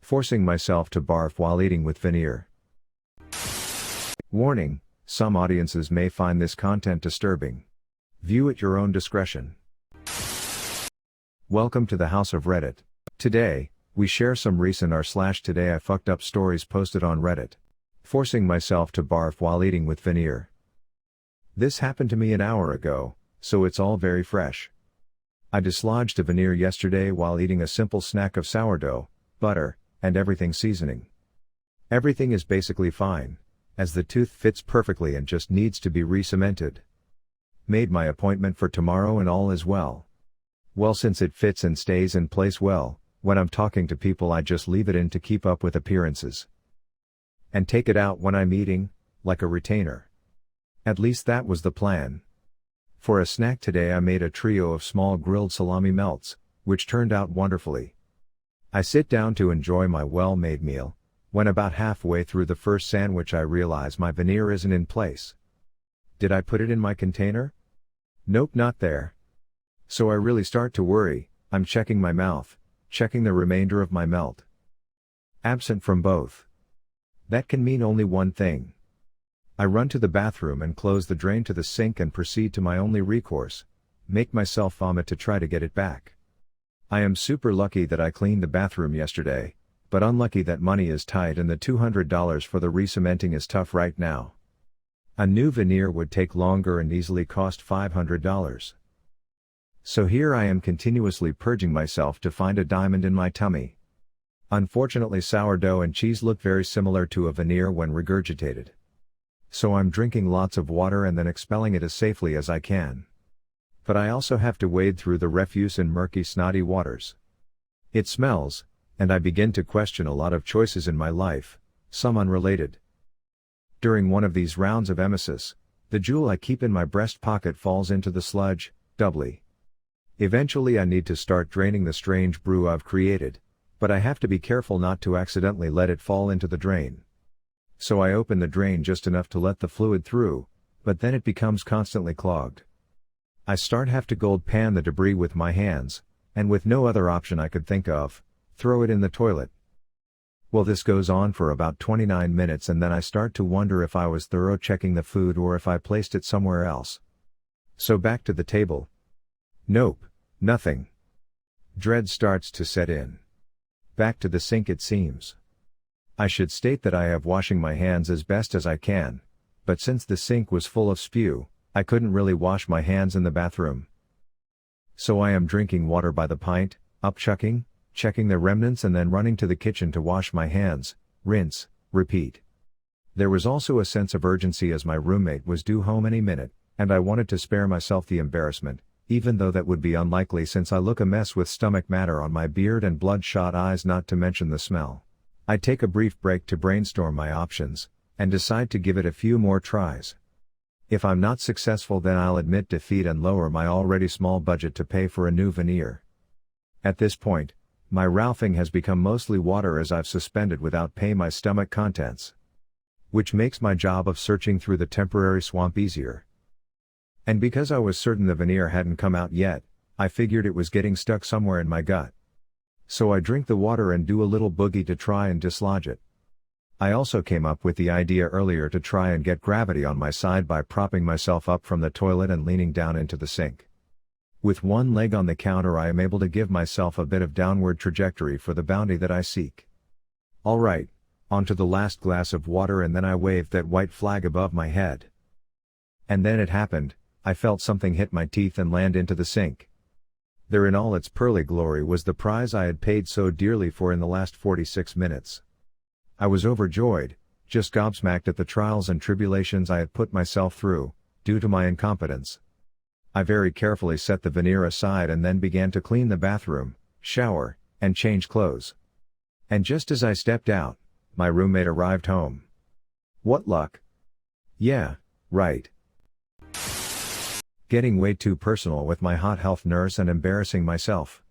Forcing myself to barf while eating with veneer. Warning, some audiences may find this content disturbing. View at your own discretion. Welcome to the House of Reddit. Today, we share some recent r/TodayIFuckedUp stories posted on Reddit. Forcing myself to barf while eating with veneer. This happened to me an hour ago, so it's all very fresh. I dislodged a veneer yesterday while eating a simple snack of sourdough, butter, and everything seasoning. Everything is basically fine, as the tooth fits perfectly and just needs to be re-cemented. Made my appointment for tomorrow and all is well. Well, since it fits and stays in place well, when I'm talking to people I just leave it in to keep up with appearances. And take it out when I'm eating, like a retainer. At least that was the plan. For a snack today I made a trio of small grilled salami melts, which turned out wonderfully. I sit down to enjoy my well-made meal, when about halfway through the first sandwich I realize my veneer isn't in place. Did I put it in my container? Nope, not there. So I really start to worry. I'm checking my mouth, checking the remainder of my melt. Absent from both. That can mean only one thing. I run to the bathroom and close the drain to the sink and proceed to my only recourse, make myself vomit to try to get it back. I am super lucky that I cleaned the bathroom yesterday, but unlucky that money is tight and the $200 for the re-cementing is tough right now. A new veneer would take longer and easily cost $500. So here I am continuously purging myself to find a diamond in my tummy. Unfortunately, sourdough and cheese look very similar to a veneer when regurgitated. So I'm drinking lots of water and then expelling it as safely as I can. But I also have to wade through the refuse in murky, snotty waters. It smells, and I begin to question a lot of choices in my life, some unrelated. During one of these rounds of emesis, the jewel I keep in my breast pocket falls into the sludge, doubly. Eventually I need to start draining the strange brew I've created, but I have to be careful not to accidentally let it fall into the drain. So I open the drain just enough to let the fluid through, but then it becomes constantly clogged. I have to gold pan the debris with my hands, and with no other option I could think of, throw it in the toilet. Well, this goes on for about 29 minutes and then I start to wonder if I was thorough checking the food or if I placed it somewhere else. So back to the table. Nope, nothing. Dread starts to set in. Back to the sink it seems. I should state that I have washing my hands as best as I can, but since the sink was full of spew, I couldn't really wash my hands in the bathroom. So I am drinking water by the pint, upchucking, checking the remnants and then running to the kitchen to wash my hands, rinse, repeat. There was also a sense of urgency as my roommate was due home any minute, and I wanted to spare myself the embarrassment, even though that would be unlikely since I look a mess with stomach matter on my beard and bloodshot eyes, not to mention the smell. I take a brief break to brainstorm my options, and decide to give it a few more tries. If I'm not successful, then I'll admit defeat and lower my already small budget to pay for a new veneer. At this point, my ralphing has become mostly water as I've suspended without pay my stomach contents. Which makes my job of searching through the temporary swamp easier. And because I was certain the veneer hadn't come out yet, I figured it was getting stuck somewhere in my gut. So I drink the water and do a little boogie to try and dislodge it. I also came up with the idea earlier to try and get gravity on my side by propping myself up from the toilet and leaning down into the sink. With one leg on the counter I am able to give myself a bit of downward trajectory for the bounty that I seek. Alright, on to the last glass of water and then I waved that white flag above my head. And then it happened, I felt something hit my teeth and land into the sink. There in all its pearly glory was the prize I had paid so dearly for in the last 46 minutes. I was overjoyed, just gobsmacked at the trials and tribulations I had put myself through, due to my incompetence. I very carefully set the veneer aside and then began to clean the bathroom, shower, and change clothes. And just as I stepped out, my roommate arrived home. What luck? Yeah, right. Getting way too personal with my hot health nurse and embarrassing myself.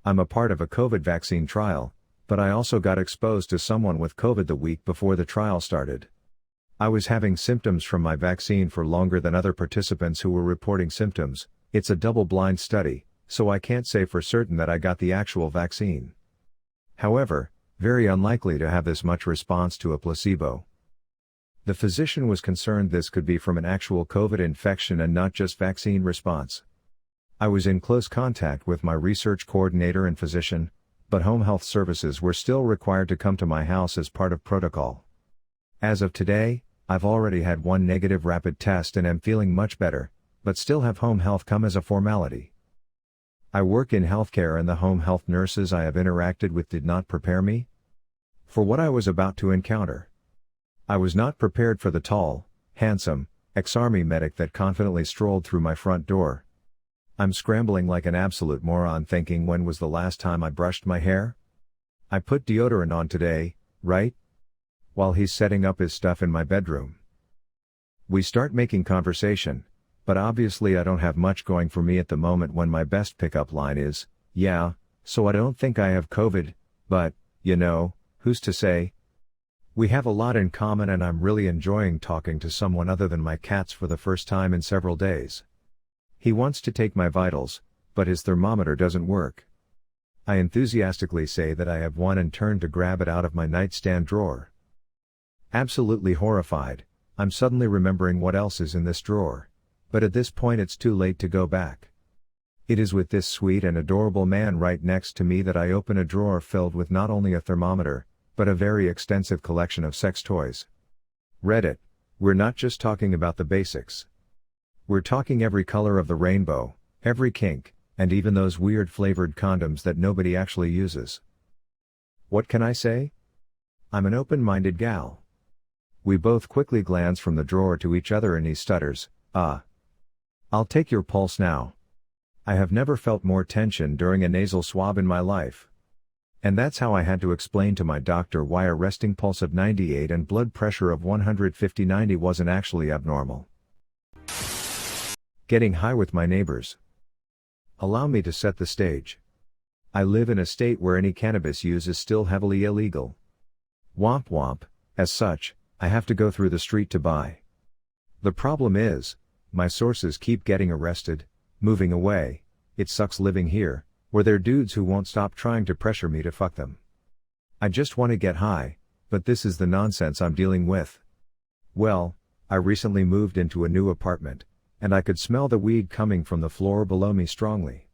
I'm a part of a COVID vaccine trial, but I also got exposed to someone with COVID the week before the trial started. I was having symptoms from my vaccine for longer than other participants who were reporting symptoms. It's a double-blind study, so I can't say for certain that I got the actual vaccine. However, Very unlikely to have this much response to a placebo. The physician was concerned this could be from an actual COVID infection and not just vaccine response. I was in close contact with my research coordinator and physician, but home health services were still required to come to my house as part of protocol. As of today, I've already had one negative rapid test and am feeling much better, but still have home health come as a formality. I work in healthcare and the home health nurses I have interacted with did not prepare me for what I was about to encounter. I was not prepared for the tall, handsome, ex-army medic that confidently strolled through my front door. I'm scrambling like an absolute moron thinking when was the last time I brushed my hair? I put deodorant on today, right? While he's setting up his stuff in my bedroom. We start making conversation, but obviously I don't have much going for me at the moment when my best pickup line is, "Yeah, so I don't think I have COVID, but, you know, who's to say?" We have a lot in common and I'm really enjoying talking to someone other than my cats for the first time in several days. He wants to take my vitals, but his thermometer doesn't work. I enthusiastically say that I have one and turn to grab it out of my nightstand drawer. Absolutely horrified, I'm suddenly remembering what else is in this drawer, but at this point it's too late to go back. It is with this sweet and adorable man right next to me that I open a drawer filled with not only a thermometer, but a very extensive collection of sex toys. Reddit, we're not just talking about the basics. We're talking every color of the rainbow, every kink, and even those weird flavored condoms that nobody actually uses. What can I say? I'm an open-minded gal. We both quickly glance from the drawer to each other and he stutters, I'll take your pulse now. I have never felt more tension during a nasal swab in my life. And that's how I had to explain to my doctor why a resting pulse of 98 and blood pressure of 150/90 wasn't actually abnormal. Getting high with my neighbors. Allow me to set the stage. I live in a state where any cannabis use is still heavily illegal. Womp womp, as such, I have to go through the street to buy. The problem is, my sources keep getting arrested, moving away. It sucks living here, where they're dudes who won't stop trying to pressure me to fuck them. I just want to get high, but this is the nonsense I'm dealing with. Well, I recently moved into a new apartment, and I could smell the weed coming from the floor below me strongly.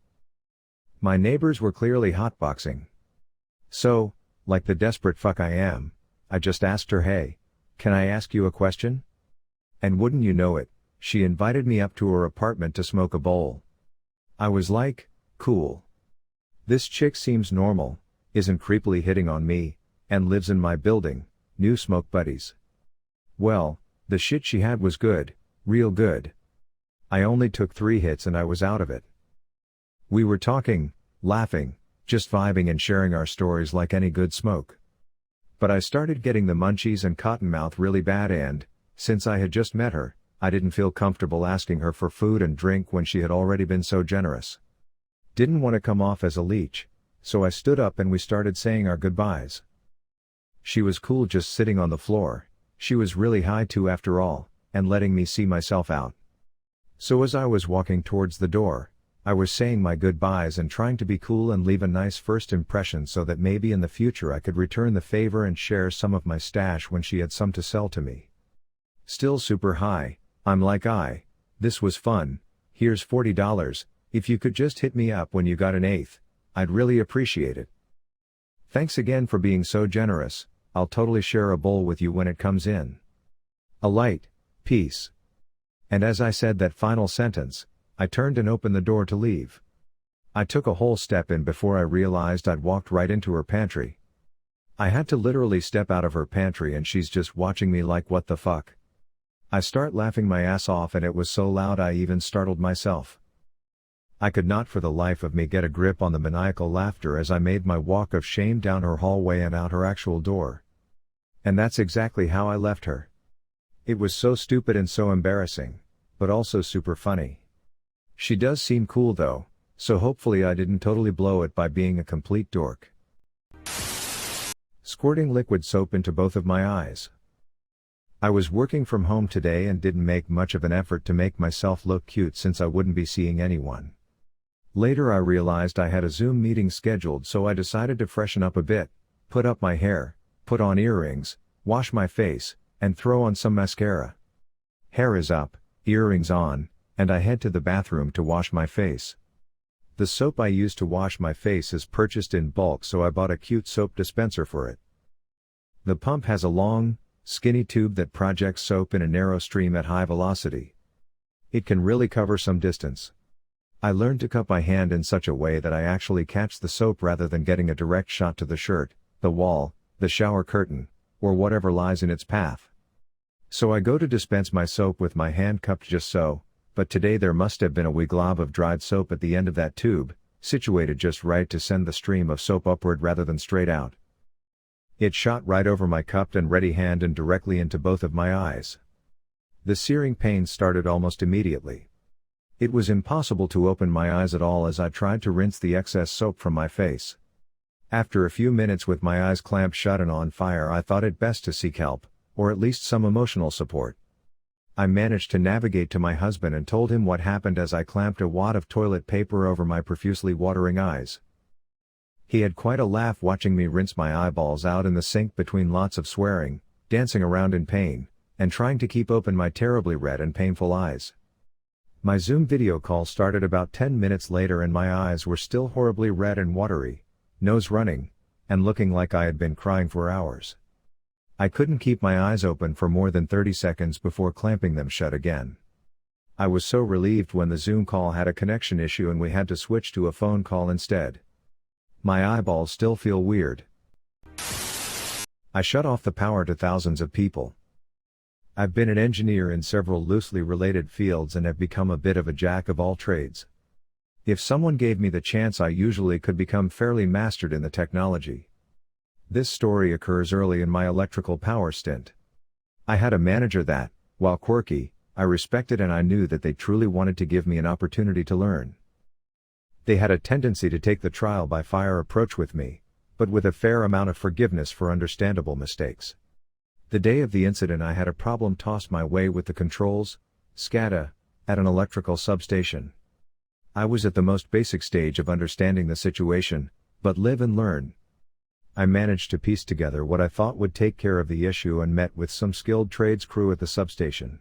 My neighbors were clearly hotboxing. So, like the desperate fuck I am, I just asked her, "Hey, can I ask you a question?" And wouldn't you know it, she invited me up to her apartment to smoke a bowl. I was like, cool. This chick seems normal, isn't creepily hitting on me, and lives in my building, new smoke buddies. Well, the shit she had was good, real good. I only took 3 hits and I was out of it. We were talking, laughing, just vibing and sharing our stories like any good smoke. But I started getting the munchies and cottonmouth really bad and, since I had just met her, I didn't feel comfortable asking her for food and drink when she had already been so generous. Didn't want to come off as a leech, so I stood up and we started saying our goodbyes. She was cool just sitting on the floor, she was really high too after all, and letting me see myself out. So as I was walking towards the door, I was saying my goodbyes and trying to be cool and leave a nice first impression so that maybe in the future I could return the favor and share some of my stash when she had some to sell to me. Still super high, I'm like, this was fun, here's $40, if you could just hit me up when you got an eighth, I'd really appreciate it. Thanks again for being so generous, I'll totally share a bowl with you when it comes in. A light, peace. And as I said that final sentence, I turned and opened the door to leave. I took a whole step in before I realized I'd walked right into her pantry. I had to literally step out of her pantry and she's just watching me like what the fuck. I start laughing my ass off and it was so loud I even startled myself. I could not for the life of me get a grip on the maniacal laughter as I made my walk of shame down her hallway and out her actual door. And that's exactly how I left her. It was so stupid and so embarrassing, but also super funny. She does seem cool though, so hopefully I didn't totally blow it by being a complete dork. Squirting liquid soap into both of my eyes. I was working from home today and didn't make much of an effort to make myself look cute since I wouldn't be seeing anyone. Later I realized I had a Zoom meeting scheduled, so I decided to freshen up a bit, put up my hair, put on earrings, wash my face, and throw on some mascara. Hair is up, earrings on, and I head to the bathroom to wash my face. The soap I use to wash my face is purchased in bulk, so I bought a cute soap dispenser for it. The pump has a long, skinny tube that projects soap in a narrow stream at high velocity. It can really cover some distance. I learned to cup my hand in such a way that I actually catch the soap rather than getting a direct shot to the shirt, the wall, the shower curtain, or whatever lies in its path. So I go to dispense my soap with my hand cupped just so, but today there must have been a wee glob of dried soap at the end of that tube, situated just right to send the stream of soap upward rather than straight out. It shot right over my cupped and ready hand and directly into both of my eyes. The searing pain started almost immediately. It was impossible to open my eyes at all as I tried to rinse the excess soap from my face. After a few minutes with my eyes clamped shut and on fire, I thought it best to seek help, or at least some emotional support. I managed to navigate to my husband and told him what happened as I clamped a wad of toilet paper over my profusely watering eyes. He had quite a laugh watching me rinse my eyeballs out in the sink between lots of swearing, dancing around in pain, and trying to keep open my terribly red and painful eyes. My Zoom video call started about 10 minutes later and my eyes were still horribly red and watery, nose running, and looking like I had been crying for hours. I couldn't keep my eyes open for more than 30 seconds before clamping them shut again. I was so relieved when the Zoom call had a connection issue and we had to switch to a phone call instead. My eyeballs still feel weird. I shut off the power to thousands of people. I've been an engineer in several loosely related fields and have become a bit of a jack of all trades. If someone gave me the chance, I usually could become fairly mastered in the technology. This story occurs early in my electrical power stint. I had a manager that, while quirky, I respected, and I knew that they truly wanted to give me an opportunity to learn. They had a tendency to take the trial by fire approach with me, but with a fair amount of forgiveness for understandable mistakes. The day of the incident, I had a problem tossed my way with the controls, SCADA, at an electrical substation. I was at the most basic stage of understanding the situation, but live and learn. I managed to piece together what I thought would take care of the issue and met with some skilled trades crew at the substation.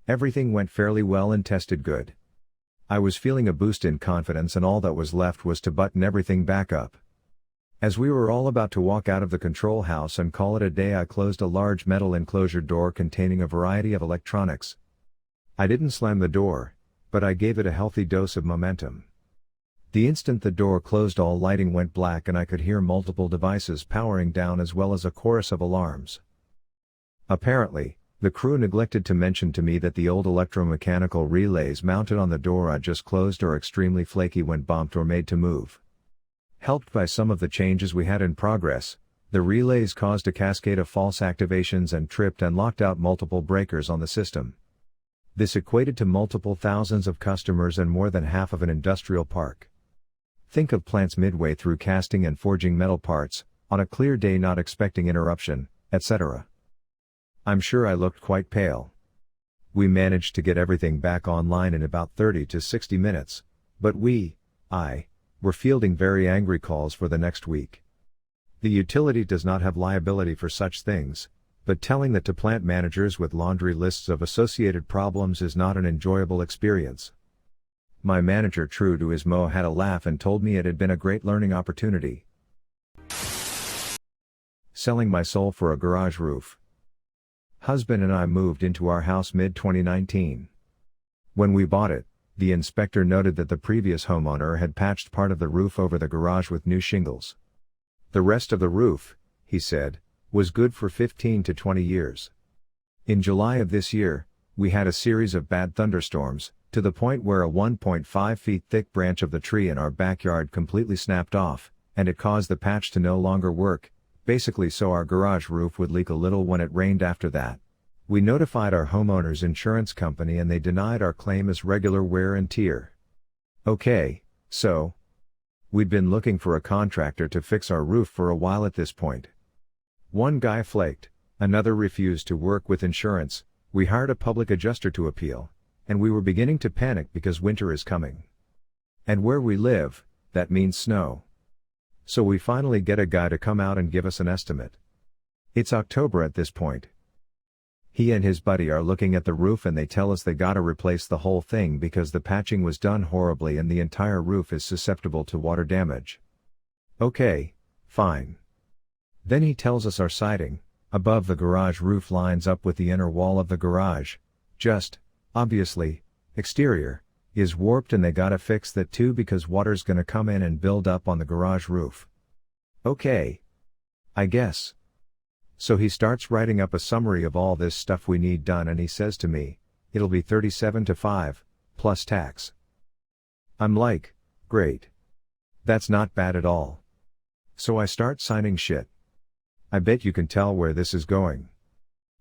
Everything went fairly well and tested good. I was feeling a boost in confidence, and all that was left was to button everything back up. As we were all about to walk out of the control house and call it a day, I closed a large metal enclosure door containing a variety of electronics. I didn't slam the door, but I gave it a healthy dose of momentum. The instant the door closed, all lighting went black and I could hear multiple devices powering down as well as a chorus of alarms. Apparently, the crew neglected to mention to me that the old electromechanical relays mounted on the door I just closed are extremely flaky when bumped or made to move. Helped by some of the changes we had in progress, the relays caused a cascade of false activations and tripped and locked out multiple breakers on the system. This equated to multiple thousands of customers and more than half of an industrial park. Think of plants midway through casting and forging metal parts, on a clear day not expecting interruption, etc. I'm sure I looked quite pale. We managed to get everything back online in about 30 to 60 minutes, but I, were fielding very angry calls for the next week. The utility does not have liability for such things, but telling that to plant managers with laundry lists of associated problems is not an enjoyable experience. My manager, true to his motto, had a laugh and told me it had been a great learning opportunity. Selling my soul for a garage roof. Husband and I moved into our house mid-2019. When we bought it, the inspector noted that the previous homeowner had patched part of the roof over the garage with new shingles. The rest of the roof, he said, was good for 15 to 20 years. In July of this year, we had a series of bad thunderstorms, to the point where a 1.5 feet thick branch of the tree in our backyard completely snapped off, and it caused the patch to no longer work, basically so our garage roof would leak a little when it rained after that. We notified our homeowner's insurance company and they denied our claim as regular wear and tear. Okay, so we'd been looking for a contractor to fix our roof for a while at this point. One guy flaked, another refused to work with insurance, we hired a public adjuster to appeal, and we were beginning to panic because winter is coming. And where we live, that means snow. So we finally get a guy to come out and give us an estimate. It's October at this point. He and his buddy are looking at the roof and they tell us they gotta replace the whole thing because the patching was done horribly and the entire roof is susceptible to water damage. Okay, fine. Then he tells us our siding, above the garage roof lines up with the inner wall of the garage, just, obviously, exterior, is warped and they gotta fix that too because water's gonna come in and build up on the garage roof. Okay. I guess. So he starts writing up a summary of all this stuff we need done and he says to me, it'll be 37 to 5, plus tax. I'm like, great. That's not bad at all. So I start signing shit. I bet you can tell where this is going.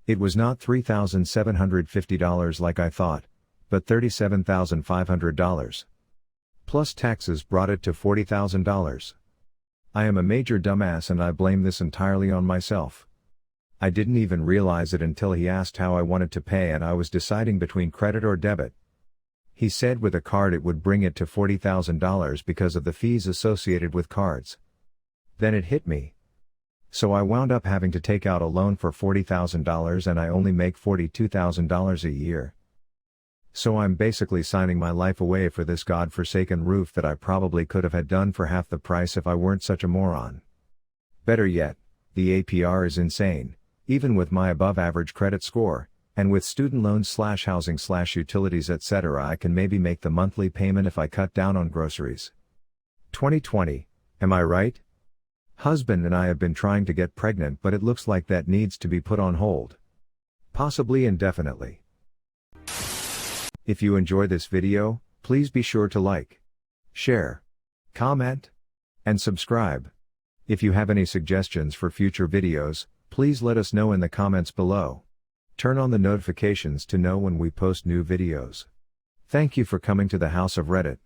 It was not $3,750 like I thought, but $37,500. Plus taxes brought it to $40,000. I am a major dumbass and I blame this entirely on myself. I didn't even realize it until he asked how I wanted to pay and I was deciding between credit or debit. He said with a card it would bring it to $40,000 because of the fees associated with cards. Then it hit me. So I wound up having to take out a loan for $40,000 and I only make $42,000 a year. So I'm basically signing my life away for this godforsaken roof that I probably could have had done for half the price if I weren't such a moron. Better yet, the APR is insane. Even with my above average credit score, and with student loans / housing / utilities etc. I can maybe make the monthly payment if I cut down on groceries. 2020, am I right? Husband and I have been trying to get pregnant but it looks like that needs to be put on hold. Possibly indefinitely. If you enjoy this video, please be sure to like, share, comment, and subscribe. If you have any suggestions for future videos, please let us know in the comments below. Turn on the notifications to know when we post new videos. Thank you for coming to the House of Reddit.